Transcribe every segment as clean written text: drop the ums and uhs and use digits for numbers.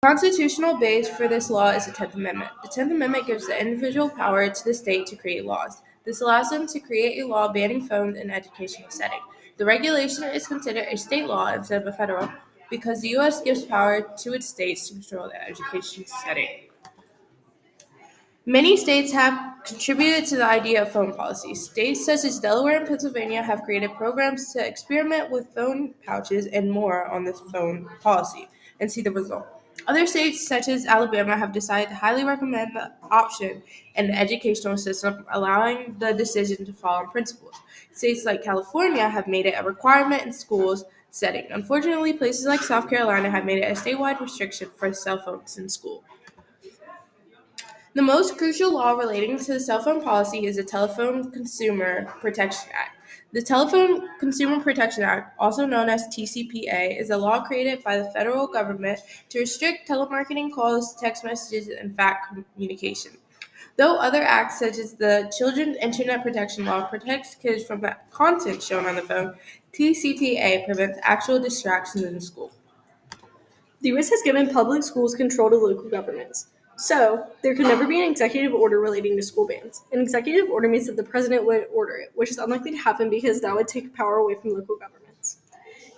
Constitutional base for this law is the 10th Amendment. The 10th Amendment gives the individual power to the state to create laws. This allows them to create a law banning phones in an educational setting. The regulation is considered a state law instead of a federal because the U.S. gives power to its states to control the education setting. Many states have contributed to the idea of phone policy. States such as Delaware and Pennsylvania have created programs to experiment with phone pouches and more on this phone policy and see the result. Other states, such as Alabama, have decided to highly recommend the option in the educational system, allowing the decision to fall on principles. States like California have made it a requirement in schools setting. Unfortunately, places like South Carolina have made it a statewide restriction for cell phones in school. The most crucial law relating to the cell phone policy is the Telephone Consumer Protection Act. The Telephone Consumer Protection Act, also known as TCPA, is a law created by the federal government to restrict telemarketing calls, text messages, and fax communication. Though other acts, such as the Children's Internet Protection Law, protects kids from the content shown on the phone, TCPA prevents actual distractions in school. The U.S. has given public schools control to local governments. So, there could never be an executive order relating to school bans. An executive order means that the president would order it, which is unlikely to happen because that would take power away from local governments.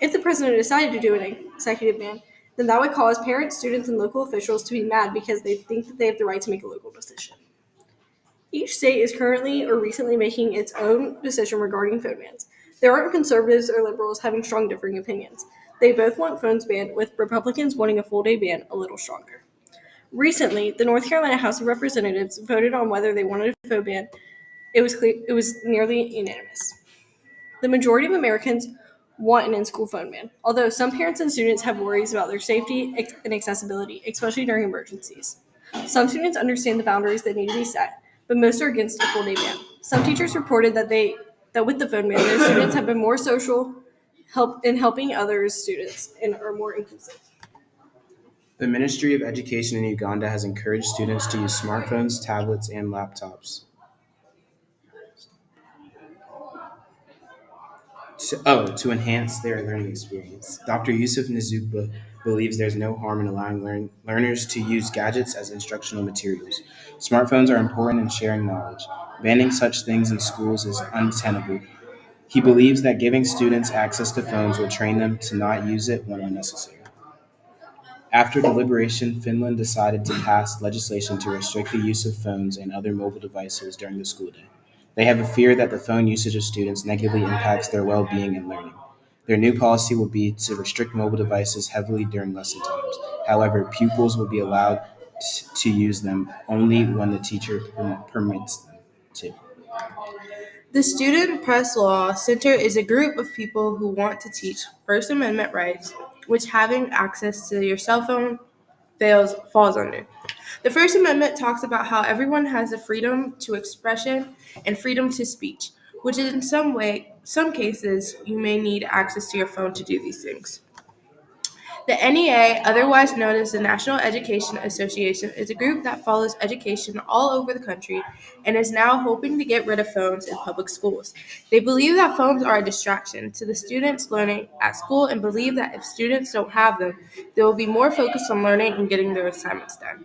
If the president decided to do an executive ban, then that would cause parents, students, and local officials to be mad because they think that they have the right to make a local decision. Each state is currently or recently making its own decision regarding phone bans. There aren't conservatives or liberals having strong differing opinions. They both want phones banned, with Republicans wanting a full-day ban a little stronger. Recently, the North Carolina House of Representatives voted on whether they wanted a phone ban. It was nearly unanimous. The majority of Americans want an in-school phone ban, although some parents and students have worries about their safety and accessibility, especially during emergencies. Some students understand the boundaries that need to be set, but most are against a full-day ban. Some teachers reported that with the phone ban, their students have been more social, helping other students, and are more inclusive. The Ministry of Education in Uganda has encouraged students to use smartphones, tablets, and laptops to enhance their learning experience. Dr. Yusuf Nzukba believes there's no harm in allowing learners to use gadgets as instructional materials. Smartphones are important in sharing knowledge. Banning such things in schools is untenable. He believes that giving students access to phones will train them to not use it when unnecessary. After deliberation, Finland decided to pass legislation to restrict the use of phones and other mobile devices during the school day. They have a fear that the phone usage of students negatively impacts their well-being and learning. Their new policy will be to restrict mobile devices heavily during lesson times. However, pupils will be allowed to use them only when the teacher permits them to. The Student Press Law Center is a group of people who want to teach First Amendment rights, which having access to your cell phone falls under. The First Amendment talks about how everyone has the freedom to expression and freedom to speech, which is in some cases, you may need access to your phone to do these things. The NEA, otherwise known as the National Education Association, is a group that follows education all over the country and is now hoping to get rid of phones in public schools. They believe that phones are a distraction to the students learning at school and believe that if students don't have them, they will be more focused on learning and getting their assignments done.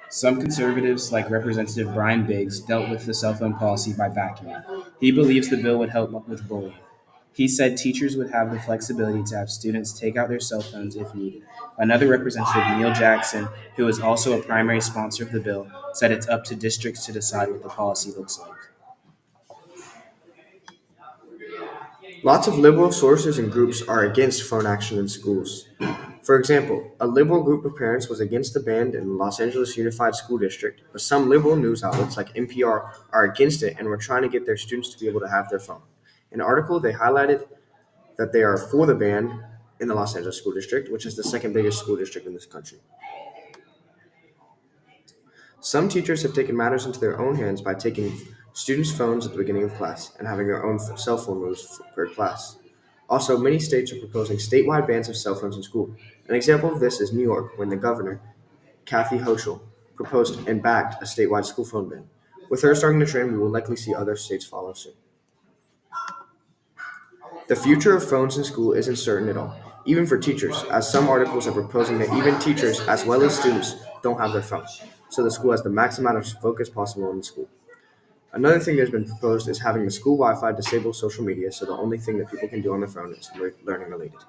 Some conservatives, like Representative Brian Biggs, dealt with the cell phone policy by backing it. He believes the bill would help with bullying. He said teachers would have the flexibility to have students take out their cell phones if needed. Another representative, Neil Jackson, who is also a primary sponsor of the bill, said it's up to districts to decide what the policy looks like. Lots of liberal sources and groups are against phone action in schools. For example, a liberal group of parents was against the ban in the Los Angeles Unified School District, but some liberal news outlets like NPR are against it and were trying to get their students to be able to have their phone. In an article, they highlighted that they are for the ban in the Los Angeles School District, which is the second biggest school district in this country. Some teachers have taken matters into their own hands by taking students' phones at the beginning of class and having their own cell phone rules per class. Also, many states are proposing statewide bans of cell phones in school. An example of this is New York, when the governor, Kathy Hochul, proposed and backed a statewide school phone ban. With her starting the trend, we will likely see other states follow soon. The future of phones in school isn't certain at all. even for teachers, as some articles are proposing that even teachers, as well as students, don't have their phone, so the school has the max amount of focus possible in the school. Another thing that's been proposed is having the school Wi-Fi disable social media, so the only thing that people can do on their phone is learning related.